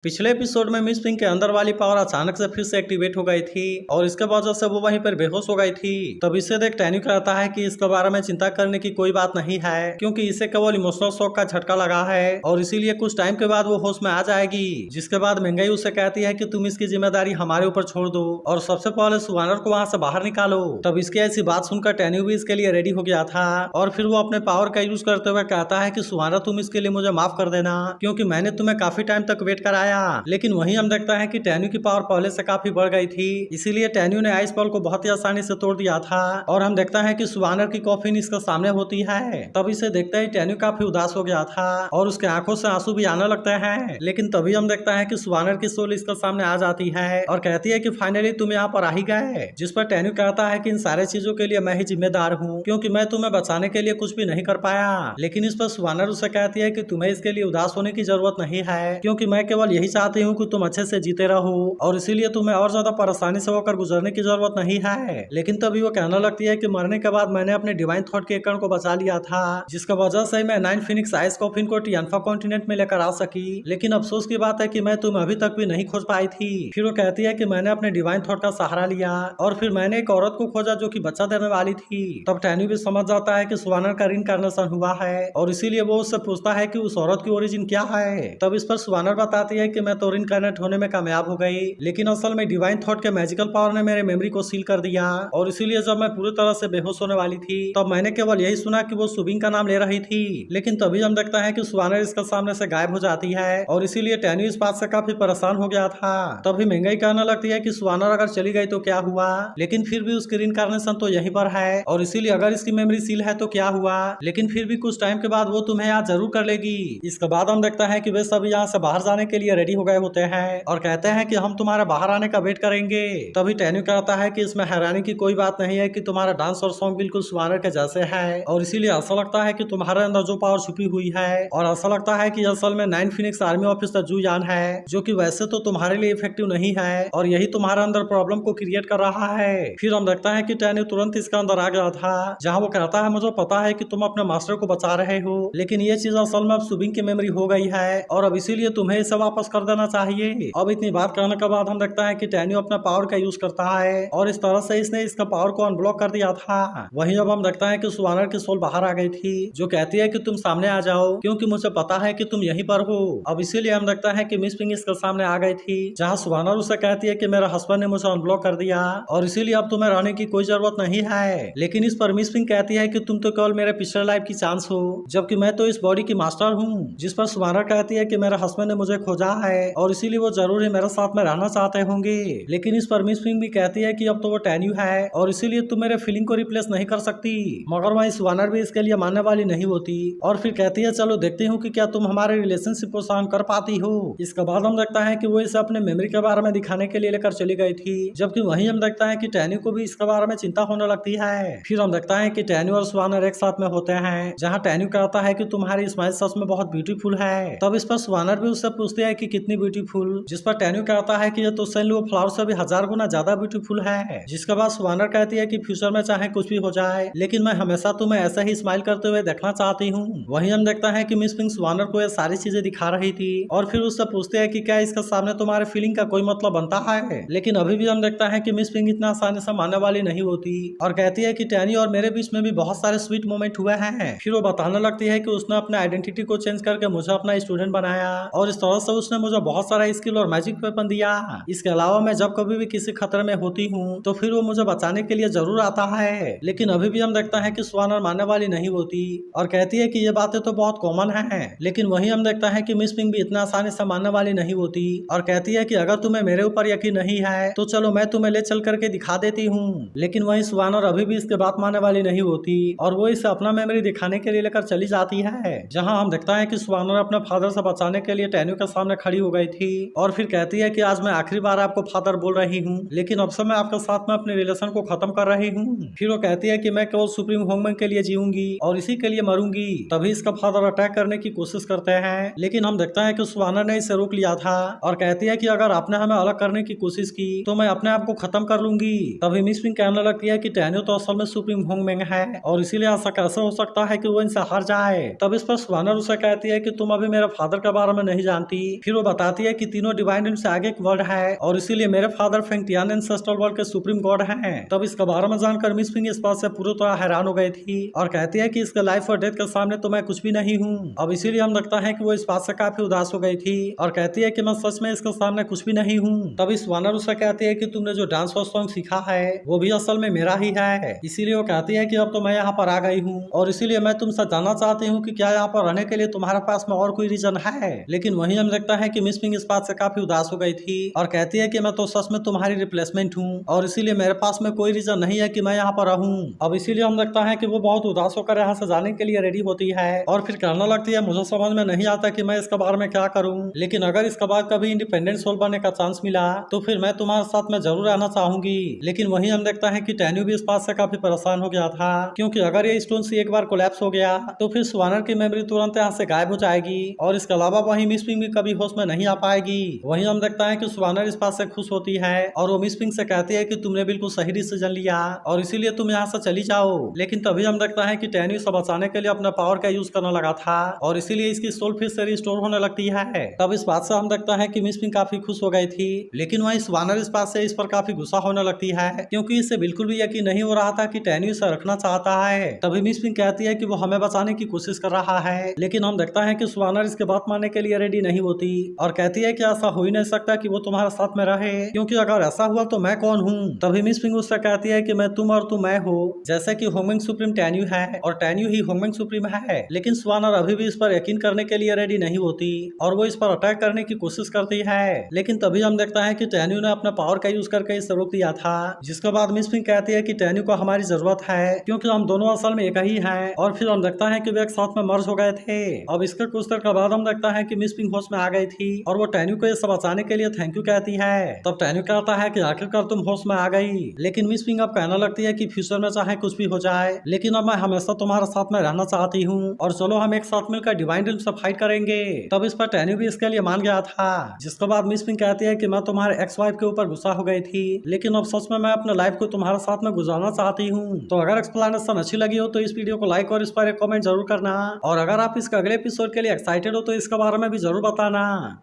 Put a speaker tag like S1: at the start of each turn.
S1: पिछले एपिसोड में miss pink के अंदर वाली पावर अचानक से फिर से एक्टिवेट हो गई थी और इसके वजह से वो वहीं पर बेहोश हो गई थी। तब इसे देख टैन्यू कहता है कि इसके बारे में चिंता करने की कोई बात नहीं है, क्योंकि इसे केवल इमोशनल शॉक का झटका लगा है और इसीलिए कुछ टाइम के बाद वो होश में आ जाएगी। जिसके बाद महंगाई उसे कहती है कि तुम इसकी जिम्मेदारी हमारे ऊपर छोड़ दो और सबसे पहले सुवानर को वहाँ से बाहर निकालो। तब इसकी ऐसी बात सुनकर टैन्यू भी इसके लिए रेडी हो गया था और फिर वो अपने पावर का यूज करते हुए कहता है कि सुवानर तुम इसके लिए मुझे माफ कर देना, क्योंकि मैंने तुम्हें काफी टाइम तक वेट कराया। लेकिन वहीं हम देखता है कि टैन्यू की पावर पहले से काफी बढ़ गई थी, इसीलिए टैन्यू ने आइस बॉल को बहुत ही आसानी से तोड़ दिया था। और हम देखता है कि सुवानर की कॉफिन इसके सामने होती है। तब इसे देखते ही टैन्यू काफी उदास हो गया था और उसके आंखों से आंसू भी आने लगते हैं। लेकिन तभी हम देखता है कि सुवानर की सोल इसके सामने आ जाती है और कहती है कि फाइनली तुम यहाँ पर आ ही गए। जिस पर टैन्यू कहता है कि इन सारे चीजों के लिए मैं ही जिम्मेदार हूँ, क्योंकि मैं तुम्हें बचाने के लिए कुछ भी नहीं कर पाया। लेकिन इस पर सुवानर उसे कहती है कि तुम्हें इसके लिए उदास होने की जरूरत नहीं है, क्योंकि मैं केवल यही चाहती हूँ कि तुम अच्छे से जीते रहो और इसीलिए तुम्हें और ज्यादा परेशानी से होकर गुजरने की जरूरत नहीं है। लेकिन तभी वो कहने लगती है कि मरने के बाद मैंने अपने डिवाइन थॉट के कण को बचा लिया था, जिसका वजह से मैं 9 फिनिक्स आइस कॉफिन को टियान्फा कॉन्टिनेंट में लेकर आ सकी। लेकिन अफसोस की बात है कि मैं तुम्हें अभी तक भी नहीं खोज पाई थी। फिर वो कहती है कि मैंने अपने डिवाइन थॉट का सहारा लिया और फिर मैंने एक औरत को खोजा जो कि बच्चा देने वाली थी। तब टैन्यू भी समझ जाता है कि सुवानर का रिइंकार्नेशन हुआ है और इसीलिए वो उससे पूछता है कि उस औरत की ओरिजिन क्या है। तब इस पर सुवानर बताती है कि मैं तो रिइंकार्नेट होने में कामयाब हो गई, लेकिन असल में डिवाइन थॉट के मैजिकल पावर ने मेरे मेमोरी को सील कर दिया और इसीलिए जब मैं पूरी तरह से बेहोश होने वाली थी तब मैंने केवल यही सुना कि वो सुबिंग का नाम ले रही थी। लेकिन तभी हम देखता है कि सुवानर इसके सामने से गायब हो जाती है और इसीलिए टैन्यू इस बात से काफी परेशान हो गया था। तभी महंगाई कहने लगती है कि सुवानर अगर चली गई तो क्या हुआ, लेकिन फिर भी उसकी रिइंकार्नेशन तो यहीं पर है और इसीलिए अगर इसकी मेमोरी सील है तो क्या हुआ, लेकिन फिर भी कुछ टाइम के बाद वो तुम्हें याद जरूर कर लेगी। इसके बाद हम देखता है कि वे सभी यहाँ से बाहर जाने के लिए रेडी हो गए होते हैं और कहते हैं कि हम तुम्हारे बाहर आने का वेट करेंगे। तभी टैन्यू कहता है कि इसमें हैरानी की कोई बात नहीं है कि तुम्हारा डांस और सॉन्ग बिल्कुल सुवानर के जैसे है और इसीलिए ऐसा लगता है कि तुम्हारे अंदर जो पावर छुपी हुई है और ऐसा लगता है कि असल में 9 फिनिक्स आर्मी ऑफिसर जू यान है, जो कि वैसे तो तुम्हारे लिए इफेक्टिव नहीं है और यही तुम्हारे अंदर प्रॉब्लम को क्रिएट कर रहा है। फिर हम देखता है कि टैन्यू तुरंत इसके अंदर आ गया था, जहाँ वो कहता है मुझे पता है कि तुम अपने मास्टर को बचा रहे हो, लेकिन ये चीज असल में अब सुबिंग की मेमोरी हो गई है और अब इसीलिए तुम्हें इसे वापस कर देना चाहिए। अब इतनी बात करने के बाद हम देखता है कि टैन्यू अपना पावर का यूज करता है और इस तरह से इसने इसका पावर को अनब्लॉक कर दिया था। वहीं अब हम देखता है कि सुवानर की सोल बाहर आ गई थी, जो कहती है कि तुम सामने आ जाओ, क्योंकि मुझे पता है कि तुम यहीं पर हो। अब इसीलिए हम देखता है कि मिस पिंक इसके सामने आ गई थी, जहाँ सुवानर उसे कहती है कि मेरा हस्बैंड ने मुझे अनब्लॉक कर दिया और इसीलिए अब तुम्हें रहने की कोई जरूरत नहीं है। लेकिन इस पर मिस पिंक कहती है कि तुम तो केवल मेरे पिछले लाइफ की चांस हो, जबकि मैं तो इस बॉडी की मास्टर हूँ। जिस पर सुवानर कहती है कि मेरा हस्बैंड ने मुझे खोजा है और इसीलिए वो जरूर ही मेरे साथ में रहना चाहते होंगे। लेकिन इस पर मिस पिंक भी कहती है कि अब तो वो टैन्यू है और इसीलिए तुम मेरे फीलिंग को रिप्लेस नहीं कर सकती। मगर वहीं सुवानर भी इसके लिए मानने वाली नहीं होती और फिर कहती है चलो देखती हूँ कि क्या तुम हमारे रिलेशनशिप को सहन कर पाती हो। इसके बाद हम देखता है कि वो इसे अपने मेमोरी के बारे में दिखाने के लिए लेकर चली गई थी, जबकि वहीं हम देखता है कि टैन्यू को भी इसके बारे में चिंता होने लगती है। फिर हम देखता है कि टैन्यू और सुवानर एक साथ में होते हैं, जहाँ टैन्यू कहता है कि तुम्हारी स्माइल सच में बहुत ब्यूटीफुल है। तब इस पर सुवानर भी उससे पूछती है कि कितनी ब्यूटीफुल, जिस पर टैन्यू कहता है कि ये तो सैंडलो फ्लावर से भी 1000 गुना ज्यादा ब्यूटीफुल है। जिसके बाद सुवानर कहती है कि फ्यूचर में चाहे कुछ भी हो जाए, लेकिन मैं हमेशा तुम्हें ऐसा ही स्माइल करते हुए देखना चाहती हूँ। वहीं हम देखता है कि मिस पिंक सुवानर को ये सारी चीजें दिखा रही थी और फिर उससे पूछते हैं कि क्या इसके सामने तुम्हारे फीलिंग का कोई मतलब बनता है। लेकिन अभी भी हम देखता है कि मिस पिंक इतना आसानी से मानने वाली नहीं होती और कहती है कि टैन्यू और मेरे बीच में भी बहुत सारे स्वीट मोमेंट हुए हैं। फिर वो बताने लगती है कि उसने अपने आइडेंटिटी को चेंज करके मुझे अपना स्टूडेंट बनाया और इस तरह से उसने मुझे बहुत सारा स्किल और मैजिक वेपन दिया। इसके अलावा मैं जब कभी भी किसी खतरे में होती हूँ तो फिर वो मुझे बचाने के लिए जरूर आता है। लेकिन अभी भी हम देखता है कि सुवानर मानने वाली नहीं होती और कहती है कि ये बातें तो बहुत कॉमन हैं। लेकिन वहीं हम देखता है कि मिस पिंक भी इतना आसानी से मानने वाली नहीं होती और कहती है कि अगर तुम्हें मेरे ऊपर यकीन नहीं है तो चलो मैं तुम्हें ले चल करके दिखा देती हूँ। लेकिन वहीं सुवानर अभी भी इसके बात मानने वाली नहीं होती और वो इसे अपना मेमोरी दिखाने के लिए लेकर चली जाती है, जहाँ हम देखता है कि सुवानर अपने फादर से बचाने के लिए टैन्यू के सामने खड़ी हो गई थी और फिर कहती है कि आज मैं आखिरी बार आपको फादर बोल रही हूँ, लेकिन अब से मैं आपके साथ में अपने रिलेशन को खत्म कर रही हूँ। फिर वो कहती है कि मैं केवल सुप्रीम होंगमैन के लिए जीऊंगी और इसी के लिए मरूंगी। तभी इसका फादर अटैक करने की कोशिश करते हैं, लेकिन हम देखते हैं कि सुवानर ने इसे रोक लिया था और कहती है कि अगर आपने हमें अलग करने की कोशिश की तो मैं अपने आप को खत्म कर लूंगी। तभी मिस पिंक कहने लगती है कि टैन्यू तो असल में सुप्रीम होंगमैन है और इसीलिए ऐसा कैसे हो सकता है कि वो इनसे हार जाए। तब इस पर सुवानर उसे कहती है कि तुम अभी मेरे फादर के बारे में नहीं जानती। फिर वो बताती है कि तीनों डिवाइन ड्रीम से आगे एक वर्ल्ड है और इसीलिए मेरे father Feng Tian ancestral world के सुप्रीम गॉड हैं। तब इसके बारे में जानकर मिस पिंग इस बात से पूरी तरह हैरान हो गई थी और कहती है कि इसके लाइफ और डेथ के सामने तो मैं कुछ भी नहीं हूँ। अब इसीलिए हम लगता है कि वो इस बात से काफी उदास हो गई थी और कहती है कि मैं सच में इसके सामने कुछ भी नहीं हूँ। तब इस वानर उसे कहती है कि तुमने जो डांस और सॉन्ग सीखा है वो भी असल में मेरा ही है। इसीलिए वो कहती है कि अब तो मैं यहाँ पर आ गई हूँ और इसीलिए मैं तुमसे जानना चाहती हूँ कि क्या यहाँ पर रहने के लिए तुम्हारे पास में और कोई रीजन है। लेकिन वहीं हम देखता है कि मिस पिंग इस बात से काफी उदास हो गई थी और कहती है कि मैं तो सच में तुम्हारी रिप्लेसमेंट हूँ और इसीलिए मेरे पास में कोई रीजन नहीं है कि मैं यहाँ पर रहूँ। अब इसीलिए हम देखता है कि वो बहुत उदास होकर यहाँ से जाने के लिए रेडी होती है और फिर कहने लगती है मुझे समझ में नहीं आता कि मैं इसके बारे में क्या करूँ, लेकिन अगर इसके बाद कभी इंडिपेंडेंट सोल बनने का चांस मिला तो फिर मैं तुम्हारे साथ में जरूर रहना चाहूंगी। लेकिन वहीं हम देखता है कि टैन्यू भी इस बात से काफी परेशान हो गया था क्योंकि अगर ये स्टोन सी एक बार कोलैप्स हो गया तो फिर स्वानर की मेमोरी तुरंत यहाँ से गायब हो जाएगी और इसके अलावा वहीं मिस पिंग भी कभी होश में नहीं आ पाएगी। वहीं हम देखता है कि स्वानर इस बात से खुश होती है और वो मिस पिंग से कहती है कि तुमने बिल्कुल सही डिसीजन लिया और इसीलिए तुम यहाँ से चली जाओ। लेकिन तभी हम देखता है कि टैन्यू सब बचाने के लिए अपना पावर का यूज करने लगा था और इसीलिए इसकी सोल फिर से रिस्टोर होने लगती है। तब इस बात से हम देखता है कि मिस पिंग काफी खुश हो गई थी, लेकिन वहीं स्वानर इस बात से इस पर काफी गुस्सा होने लगती है क्योंकि इसे बिल्कुल भी यकीन नहीं हो रहा था कि टैन्यू इसे रखना चाहता है। तभी मिस पिंग कहती है कि वो हमें बचाने की कोशिश कर रहा है, लेकिन हम देखता है कि स्वानर इसके बात मानने के लिए रेडी नहीं होती और कहती है कि ऐसा हो ही नहीं सकता कि वो तुम्हारे साथ में रहे क्योंकि अगर ऐसा हुआ तो मैं कौन हूँ। तभी मिस पिंग उससे कहती है कि मैं तुम और तुम मैं हो, जैसे कि होंगमेंग सुप्रीम टैन्यू है और टैन्यू ही होंगमेंग सुप्रीम है। लेकिन स्वानर अभी भी इस पर यकीन करने के लिए रेडी नहीं होती और वो इस पर अटैक करने की कोशिश करती है। लेकिन तभी हम देखता है कि टैन्यू ने अपना पावर का यूज करके इसे रोक दिया था, जिसके बाद मिस पिंग कहती है कि टैन्यू को हमारी जरूरत है क्योंकि हम दोनों असल में एक ही हैं और फिर हम देखता है कि वे एक साथ में मर्ज हो गए थे। अब इसके कुछ देर के बाद हम देखता है कि मिस पिंग होश में आ गई थी और वो टैन्यू को ये सब बचाने के लिए थैंक यू कहती है। तब टैन्यू कहता है कि आखिरकार तुम होश में आ गई, लेकिन मिस पिंग अब कहने लगती है कि फ्यूचर में चाहे कुछ भी हो जाए लेकिन अब मैं हमेशा तुम्हारे साथ में रहना चाहती हूँ और चलो हम एक साथ मिलकर डिवाइन ड्रीम से फाइट करेंगे। तब इस पर टैन्यू भी इसके लिए मान गया था, जिसके बाद मिस पिंग कहती है कि मैं तुम्हारे एक्स वाइफ के ऊपर गुस्सा हो गई थी लेकिन अब सच में मैं अपने लाइफ को तुम्हारे साथ में गुजारना चाहती हूँ। तो अगर एक्सप्लेनेशन अच्छी लगी हो तो इस वीडियो को लाइक और इस पर एक कमेंट जरूर करना और अगर आप इसके अगले एपिसोड के लिए एक्साइटेड हो तो इसके बारे में भी जरूर बताना।